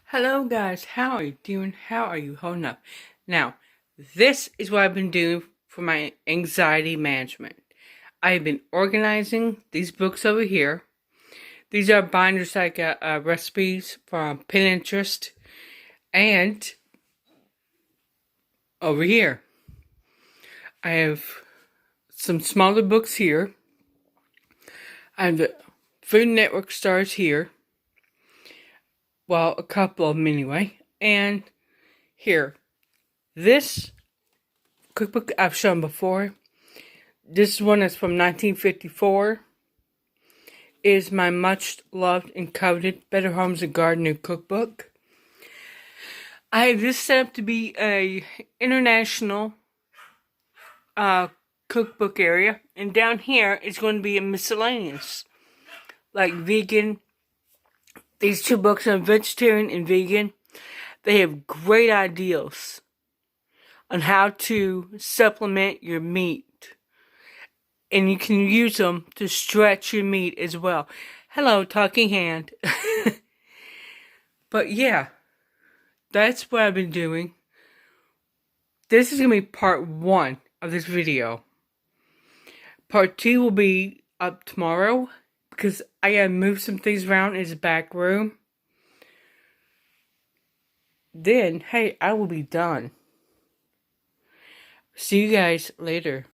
Hello guys, how are you doing? How are you holding up? Now, this is what I've been doing for my anxiety management. I have been organizing these books over here. These are binders like recipes from Pinterest. And over here, I have some smaller books here. I have the Food Network stars here. Well, a couple of them anyway. And here, this cookbook I've shown before. This one is from 1954. It is my much loved and coveted Better Homes and Gardening cookbook. I have this set up to be a international cookbook area, and down here is going to be a miscellaneous, like vegan. These two books are vegetarian and vegan. They have great ideas on how to supplement your meat. And you can use them to stretch your meat as well. Hello, talking hand. But yeah, that's what I've been doing. This is going to be part 1 of this video. Part 2 will be up tomorrow because I gotta move some things around in his back room. Then, hey, I will be done. See you guys later.